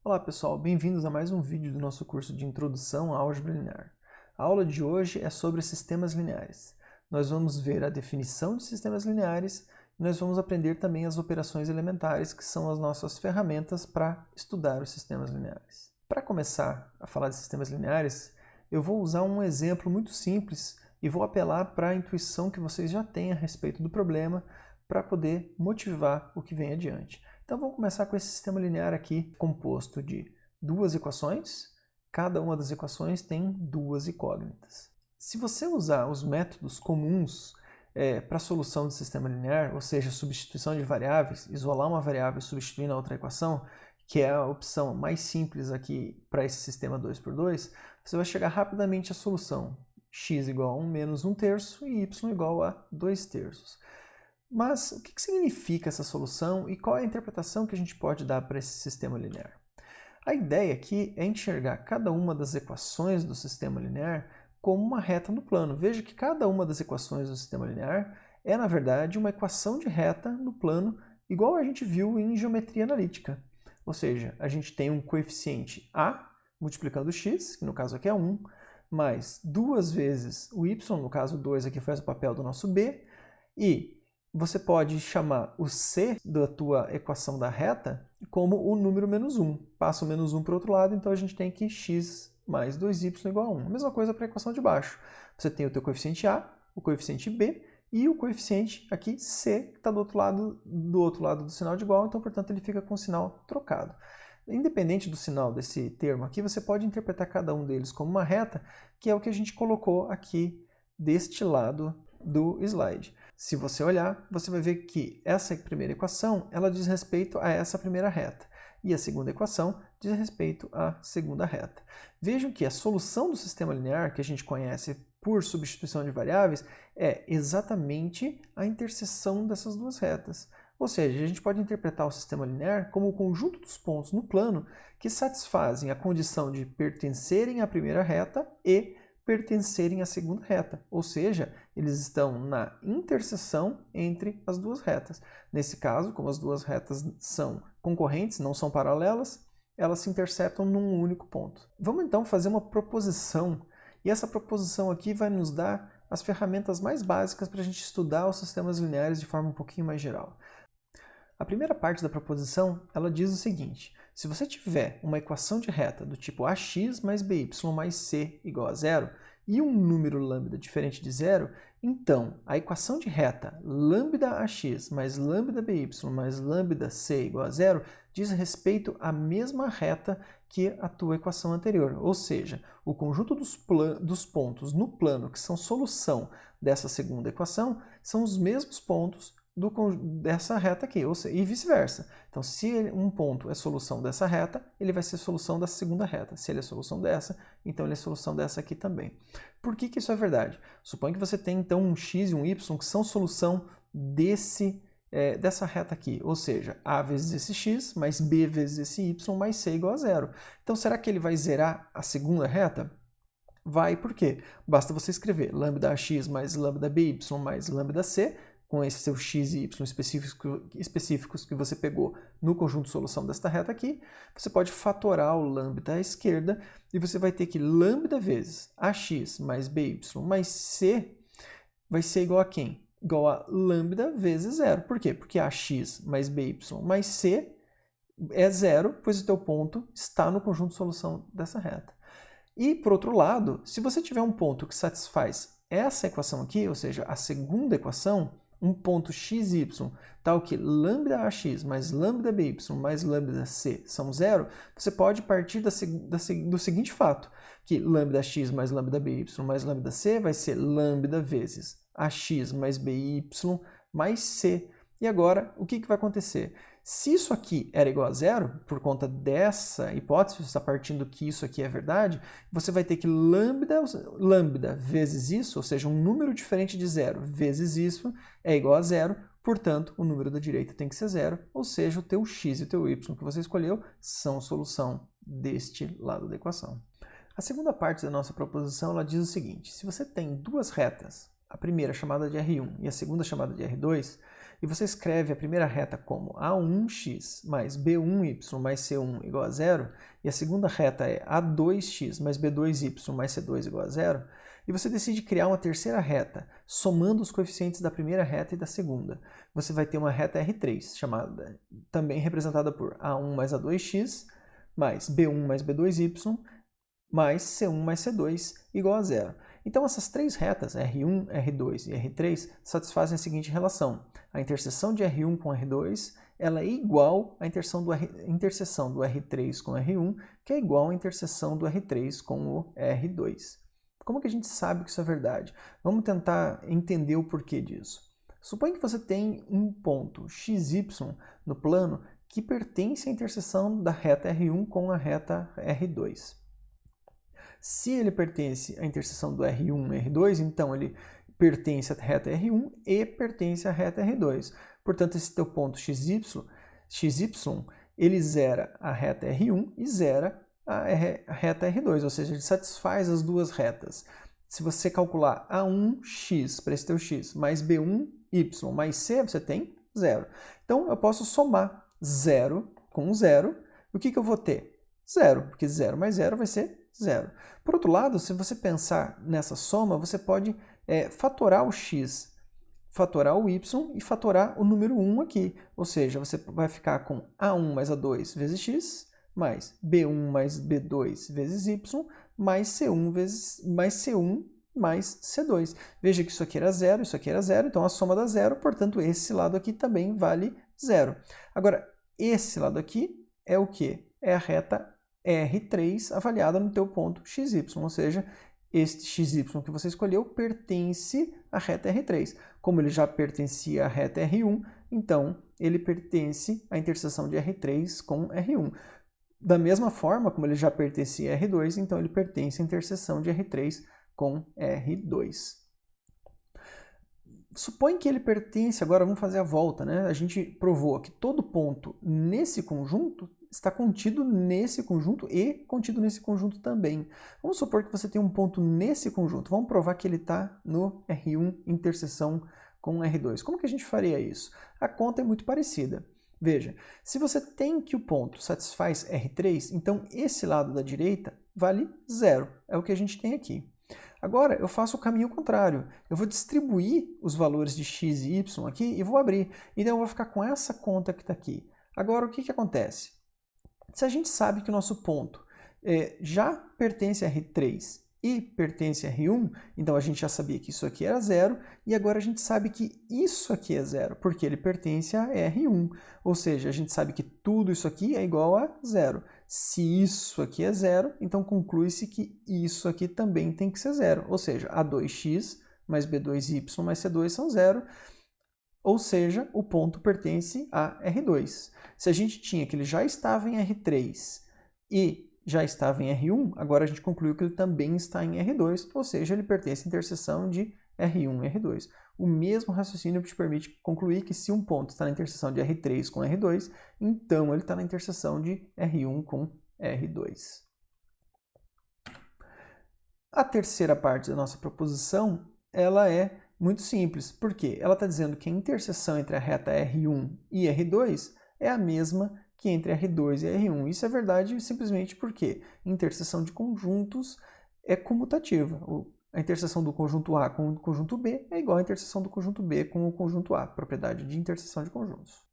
Olá pessoal, bem-vindos a mais um vídeo do nosso curso de Introdução à Álgebra Linear. A aula de hoje é sobre sistemas lineares. Nós vamos ver a definição de sistemas lineares e nós vamos aprender também as operações elementares, que são as nossas ferramentas para estudar os sistemas lineares. Para começar a falar de sistemas lineares, eu vou usar um exemplo muito simples e vou apelar para a intuição que vocês já têm a respeito do problema para poder motivar o que vem adiante. Então vamos começar com esse sistema linear aqui, composto de duas equações. Cada uma das equações tem duas incógnitas. Se você usar os métodos comuns para a solução do sistema linear, ou seja, substituição de variáveis, isolar uma variável e substituir na outra equação, que é a opção mais simples aqui para esse sistema 2×2, você vai chegar rapidamente à solução x igual a 1 menos 1/3 e y igual a 2/3. Mas o que significa essa solução e qual é a interpretação que a gente pode dar para esse sistema linear? A ideia aqui é enxergar cada uma das equações do sistema linear como uma reta no plano. Veja que cada uma das equações do sistema linear é, na verdade, uma equação de reta no plano, igual a gente viu em geometria analítica. Ou seja, a gente tem um coeficiente a multiplicando x, que no caso aqui é 1, mais duas vezes o y, no caso 2 aqui faz o papel do nosso b, e você pode chamar o c da tua equação da reta como o número menos 1. Passa o menos 1 para o outro lado, então a gente tem que x mais 2y igual a 1. A mesma coisa para a equação de baixo. Você tem o teu coeficiente a, o coeficiente b e o coeficiente aqui c, que está do outro lado do sinal de igual, então, portanto, ele fica com o sinal trocado. Independente do sinal desse termo aqui, você pode interpretar cada um deles como uma reta, que é o que a gente colocou aqui deste lado do slide. Se você olhar, você vai ver que essa primeira equação ela diz respeito a essa primeira reta e a segunda equação diz respeito à segunda reta. Vejam que a solução do sistema linear, que a gente conhece por substituição de variáveis, é exatamente a interseção dessas duas retas. Ou seja, a gente pode interpretar o sistema linear como o conjunto dos pontos no plano que satisfazem a condição de pertencerem à primeira reta e pertencerem à segunda reta, ou seja, eles estão na interseção entre as duas retas. Nesse caso, como as duas retas são concorrentes, não são paralelas, elas se interceptam num único ponto. Vamos então fazer uma proposição, e essa proposição aqui vai nos dar as ferramentas mais básicas para a gente estudar os sistemas lineares de forma um pouquinho mais geral. A primeira parte da proposição, ela diz o seguinte: se você tiver uma equação de reta do tipo ax mais by mais c igual a 0 e um número lambda diferente de 0, então a equação de reta lambda ax mais lambda by mais lambda c igual a 0 diz respeito à mesma reta que a tua equação anterior, ou seja, o conjunto dos pontos no plano que são solução dessa segunda equação são os mesmos pontos dessa reta aqui, e vice-versa. Então, se um ponto é solução dessa reta, ele vai ser solução da segunda reta. Se ele é solução dessa, então ele é solução dessa aqui também. Por que isso é verdade? Suponha que você tem, então, um x e um y que são solução dessa reta aqui, ou seja, a vezes esse x, mais b vezes esse y, mais c igual a 0. Então, será que ele vai zerar a segunda reta? Vai, por quê? Basta você escrever lambda ax mais lambda by mais lambda c, com esses seus x e y específicos que você pegou no conjunto de solução desta reta aqui, você pode fatorar o lambda à esquerda e você vai ter que lambda vezes ax mais by mais c vai ser igual a quem? Igual a lambda vezes 0. Por quê? Porque ax mais by mais c é 0, pois o teu ponto está no conjunto de solução dessa reta. E, por outro lado, se você tiver um ponto que satisfaz essa equação aqui, ou seja, a segunda equação, um ponto x, y, tal que lambda ax mais lambda by mais lambda c são 0, você pode partir do seguinte fato, que lambda x mais lambda by mais lambda c vai ser lambda vezes ax mais by mais c. E agora, o que vai acontecer? Se isso aqui era igual a 0, por conta dessa hipótese, você está partindo que isso aqui é verdade, você vai ter que lambda vezes isso, ou seja, um número diferente de 0 vezes isso, é igual a 0, portanto, o número da direita tem que ser 0, ou seja, o teu x e o teu y que você escolheu são a solução deste lado da equação. A segunda parte da nossa proposição ela diz o seguinte: se você tem duas retas, a primeira chamada de R1 e a segunda chamada de R2, e você escreve a primeira reta como A1x mais B1y mais C1 igual a zero, e a segunda reta é A2x mais B2y mais C2 igual a zero, e você decide criar uma terceira reta, somando os coeficientes da primeira reta e da segunda. Você vai ter uma reta R3, chamada, também representada por A1 mais A2x, mais B1 mais B2y, mais C1 mais C2 igual a zero. Então essas três retas, R1, R2 e R3, satisfazem a seguinte relação. A interseção de R1 com R2 ela é igual à interseção do R3 com R1, que é igual à interseção do R3 com o R2. Como que a gente sabe que isso é verdade? Vamos tentar entender o porquê disso. Suponha que você tem um ponto XY no plano que pertence à interseção da reta R1 com a reta R2. Se ele pertence à interseção do R1 e R2, então ele pertence à reta R1 e pertence à reta R2. Portanto, esse teu ponto XY, ele zera a reta R1 e zera a reta R2, ou seja, ele satisfaz as duas retas. Se você calcular A1x para esse teu x mais B1y mais C, você tem zero. Então, eu posso somar 0 com 0. O que eu vou ter? Zero, porque 0 mais 0 vai ser 0. Por outro lado, se você pensar nessa soma, você pode fatorar o x, fatorar o y e fatorar o número 1 aqui. Ou seja, você vai ficar com A1 mais A2 vezes x, mais B1 mais B2 vezes y, mais C1 mais C2. Veja que isso aqui era 0, isso aqui era 0, então a soma dá 0, portanto esse lado aqui também vale 0. Agora, esse lado aqui é o quê? É a reta R3 avaliada no teu ponto XY, ou seja, este XY que você escolheu pertence à reta R3. Como ele já pertencia à reta R1, então ele pertence à interseção de R3 com R1. Da mesma forma, como ele já pertencia a R2, então ele pertence à interseção de R3 com R2. Supõe que ele pertence, agora vamos fazer a volta, né? A gente provou que todo ponto nesse conjunto está contido nesse conjunto e contido nesse conjunto também. Vamos supor que você tem um ponto nesse conjunto. Vamos provar que ele está no R1 interseção com R2. Como que a gente faria isso? A conta é muito parecida. Veja, se você tem que o ponto satisfaz R3, então esse lado da direita vale 0. É o que a gente tem aqui. Agora, eu faço o caminho contrário. Eu vou distribuir os valores de x e y aqui e vou abrir. Então, eu vou ficar com essa conta que está aqui. Agora, o que acontece? Se a gente sabe que o nosso ponto já pertence a R3 e pertence a R1, então a gente já sabia que isso aqui era 0, e agora a gente sabe que isso aqui é 0, porque ele pertence a R1. Ou seja, a gente sabe que tudo isso aqui é igual a 0. Se isso aqui é 0, então conclui-se que isso aqui também tem que ser 0. Ou seja, A2x mais B2y mais C2 são 0. Ou seja, o ponto pertence a R2. Se a gente tinha que ele já estava em R3 e já estava em R1, agora a gente concluiu que ele também está em R2, ou seja, ele pertence à interseção de R1 e R2. O mesmo raciocínio te permite concluir que se um ponto está na interseção de R3 com R2, então ele está na interseção de R1 com R2. A terceira parte da nossa proposição, ela é muito simples, porque ela está dizendo que a interseção entre a reta R1 e R2 é a mesma que entre R2 e R1. Isso é verdade simplesmente porque a interseção de conjuntos é comutativa. A interseção do conjunto A com o conjunto B é igual à interseção do conjunto B com o conjunto A, propriedade de interseção de conjuntos.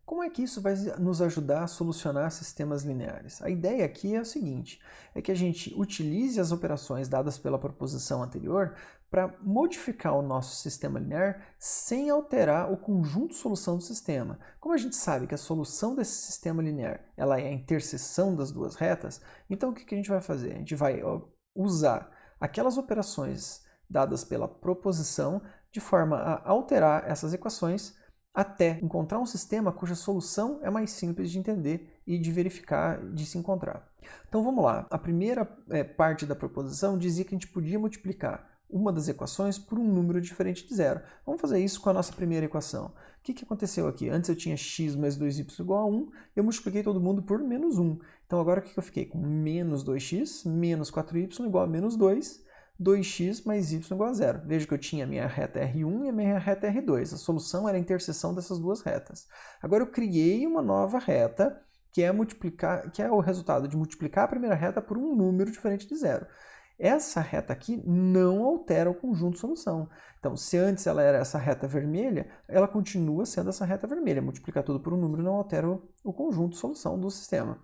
Como é que isso vai nos ajudar a solucionar sistemas lineares? A ideia aqui é o seguinte, é que a gente utilize as operações dadas pela proposição anterior para modificar o nosso sistema linear sem alterar o conjunto de solução do sistema. Como a gente sabe que a solução desse sistema linear ela é a interseção das duas retas, então o que a gente vai fazer? A gente vai usar aquelas operações dadas pela proposição de forma a alterar essas equações até encontrar um sistema cuja solução é mais simples de entender e de verificar, de se encontrar. Então vamos lá. A primeira parte da proposição dizia que a gente podia multiplicar uma das equações por um número diferente de zero. Vamos fazer isso com a nossa primeira equação. O que aconteceu aqui? Antes eu tinha x mais 2y igual a 1, eu multipliquei todo mundo por menos 1. Então agora o que eu fiquei? Com menos 2x menos 4y igual a menos 2, 2x mais y igual a zero. Veja que eu tinha a minha reta R1 e a minha reta R2. A solução era a interseção dessas duas retas. Agora eu criei uma nova reta, que é o resultado de multiplicar a primeira reta por um número diferente de zero. Essa reta aqui não altera o conjunto de solução. Então, se antes ela era essa reta vermelha, ela continua sendo essa reta vermelha. Multiplicar tudo por um número não altera o conjunto de solução do sistema.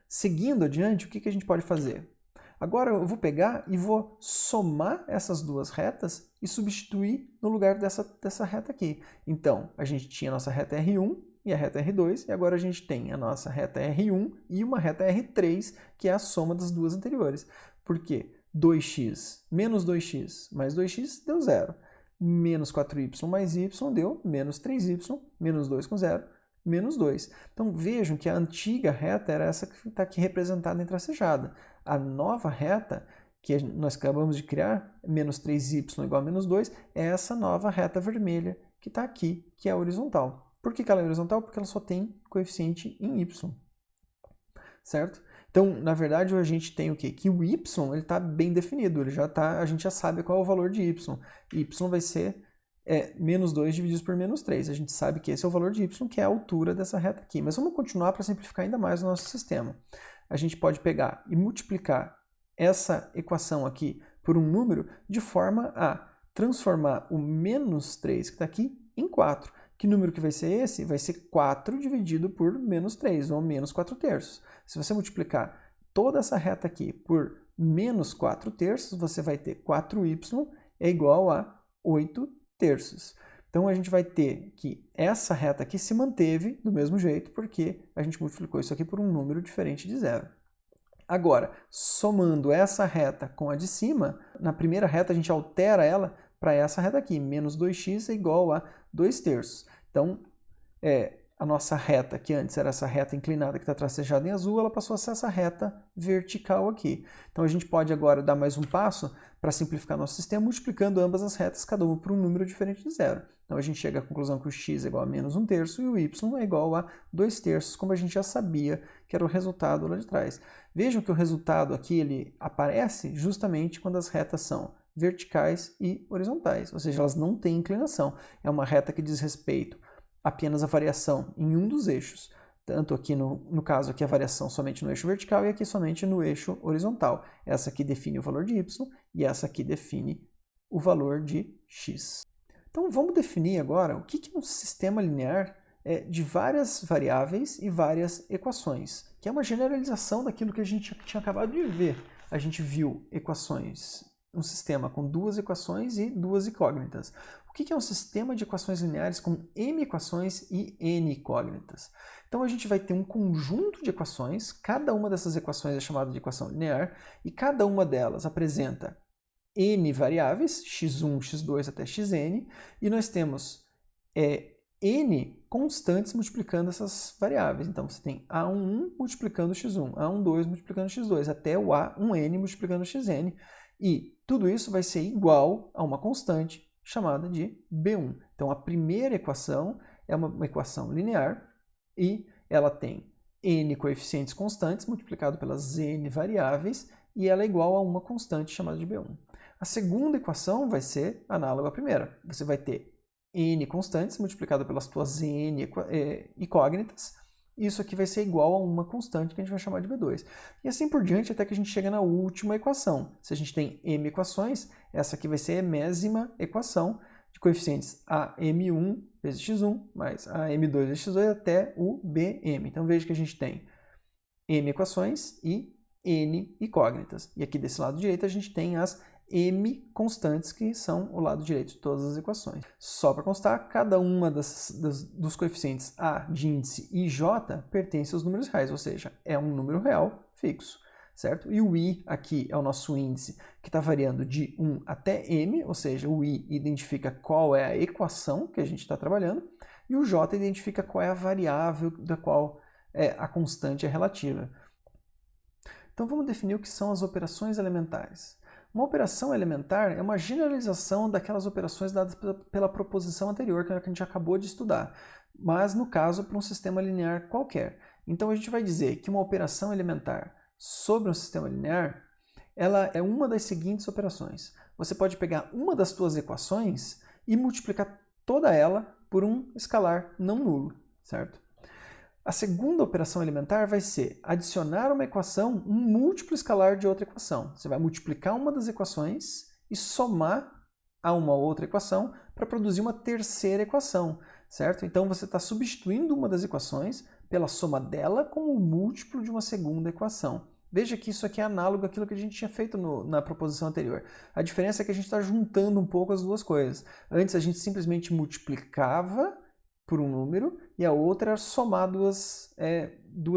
Seguindo adiante, o que a gente pode fazer? Agora eu vou pegar e vou somar essas duas retas e substituir no lugar dessa reta aqui. Então, a gente tinha a nossa reta R1 e a reta R2, e agora a gente tem a nossa reta R1 e uma reta R3, que é a soma das duas anteriores. Por quê? 2x menos 2x mais 2x deu zero. Menos 4y mais y deu menos 3y, menos 2 com zero, menos 2. Então vejam que a antiga reta era essa que está aqui representada em tracejada. A nova reta, que nós acabamos de criar, menos 3y igual a menos 2, é essa nova reta vermelha que está aqui, que é a horizontal. Por que ela é horizontal? Porque ela só tem coeficiente em y, certo? Então, na verdade, a gente tem o quê? Que o y está bem definido, a gente já sabe qual é o valor de y. Y vai ser menos 2 dividido por menos 3. A gente sabe que esse é o valor de y, que é a altura dessa reta aqui. Mas vamos continuar para simplificar ainda mais o nosso sistema. A gente pode pegar e multiplicar essa equação aqui por um número de forma a transformar o menos 3 que está aqui em 4. Que número que vai ser esse? Vai ser 4 dividido por menos 3, ou menos 4 terços. Se você multiplicar toda essa reta aqui por menos 4 terços, você vai ter 4y é igual a 8 terços. Então a gente vai ter que essa reta aqui se manteve do mesmo jeito, porque a gente multiplicou isso aqui por um número diferente de zero. Agora, somando essa reta com a de cima, na primeira reta a gente altera ela para essa reta aqui, menos 2x é igual a 2 terços. Então, a nossa reta, que antes era essa reta inclinada que está tracejada em azul, ela passou a ser essa reta vertical aqui. Então a gente pode agora dar mais um passo para simplificar nosso sistema, multiplicando ambas as retas, cada uma por um número diferente de zero. Então a gente chega à conclusão que o x é igual a menos 1 terço e o y é igual a 2 terços, como a gente já sabia que era o resultado lá de trás. Vejam que o resultado aqui ele aparece justamente quando as retas são verticais e horizontais, ou seja, elas não têm inclinação. É uma reta que diz respeito apenas à variação em um dos eixos. Tanto aqui no caso aqui a variação somente no eixo vertical e aqui somente no eixo horizontal. Essa aqui define o valor de y e essa aqui define o valor de x. Então vamos definir agora o que é um sistema linear de várias variáveis e várias equações, que é uma generalização daquilo que a gente tinha acabado de ver. A gente viu equações, um sistema com duas equações e duas incógnitas. O que é um sistema de equações lineares com m equações e n incógnitas? Então a gente vai ter um conjunto de equações, cada uma dessas equações é chamada de equação linear, e cada uma delas apresenta n variáveis, x1, x2 até xn, e nós temos n constantes multiplicando essas variáveis. Então você tem a11 multiplicando x1, a12 multiplicando x2, até o a1n multiplicando xn, e tudo isso vai ser igual a uma constante chamada de B1. Então a primeira equação é uma equação linear e ela tem n coeficientes constantes multiplicado pelas n variáveis e ela é igual a uma constante chamada de B1. A segunda equação vai ser análoga à primeira. Você vai ter n constantes multiplicado pelas suas n incógnitas. Isso aqui vai ser igual a uma constante que a gente vai chamar de B2. E assim por diante até que a gente chega na última equação. Se a gente tem m equações, essa aqui vai ser a enésima equação de coeficientes a m1 vezes x1 mais a m2 vezes x2 até o bm. Então veja que a gente tem m equações e n incógnitas. E aqui desse lado direito a gente tem as m constantes, que são o lado direito de todas as equações. Só para constar, cada uma dos coeficientes a de índice e j pertence aos números reais, ou seja, é um número real fixo, certo? E o i aqui é o nosso índice que está variando de 1 até m, ou seja, o i identifica qual é a equação que a gente está trabalhando, e o j identifica qual é a variável da qual a constante é relativa. Então vamos definir o que são as operações elementares. Uma operação elementar é uma generalização daquelas operações dadas pela proposição anterior que a gente acabou de estudar, mas no caso para um sistema linear qualquer. Então a gente vai dizer que uma operação elementar sobre um sistema linear ela é uma das seguintes operações. Você pode pegar uma das suas equações e multiplicar toda ela por um escalar não nulo, certo? A segunda operação elementar vai ser adicionar uma equação, um múltiplo escalar de outra equação. Você vai multiplicar uma das equações e somar a uma outra equação para produzir uma terceira equação, certo? Então você está substituindo uma das equações pela soma dela com o múltiplo de uma segunda equação. Veja que isso aqui é análogo àquilo que a gente tinha feito na proposição anterior. A diferença é que a gente está juntando um pouco as duas coisas. Antes a gente simplesmente multiplicava por um número e a outra era somar duas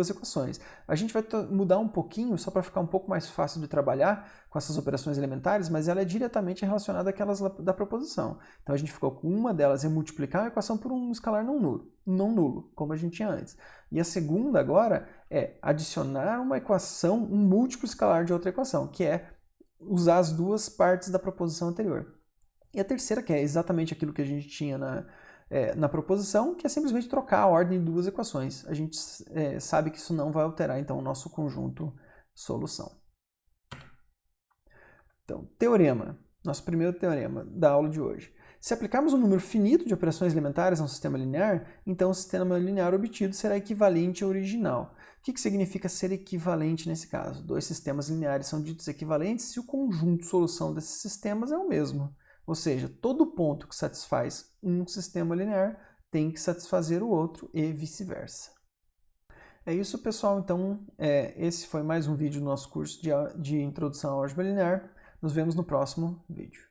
equações. A gente vai mudar um pouquinho, só para ficar um pouco mais fácil de trabalhar com essas operações elementares, mas ela é diretamente relacionada àquelas da proposição. Então a gente ficou com uma delas em multiplicar a equação por um escalar não nulo, como a gente tinha antes. E a segunda agora é adicionar uma equação, um múltiplo escalar de outra equação, que é usar as duas partes da proposição anterior. E a terceira, que é exatamente aquilo que a gente tinha na proposição, que é simplesmente trocar a ordem de duas equações. A gente sabe que isso não vai alterar, então, o nosso conjunto solução. Então, teorema. Nosso primeiro teorema da aula de hoje. Se aplicarmos um número finito de operações elementares a um sistema linear, então o sistema linear obtido será equivalente ao original. O que significa ser equivalente nesse caso? Dois sistemas lineares são ditos equivalentes se o conjunto solução desses sistemas é o mesmo. Ou seja, todo ponto que satisfaz um sistema linear tem que satisfazer o outro e vice-versa. É isso, pessoal. Então, esse foi mais um vídeo do nosso curso de introdução à álgebra linear. Nos vemos no próximo vídeo.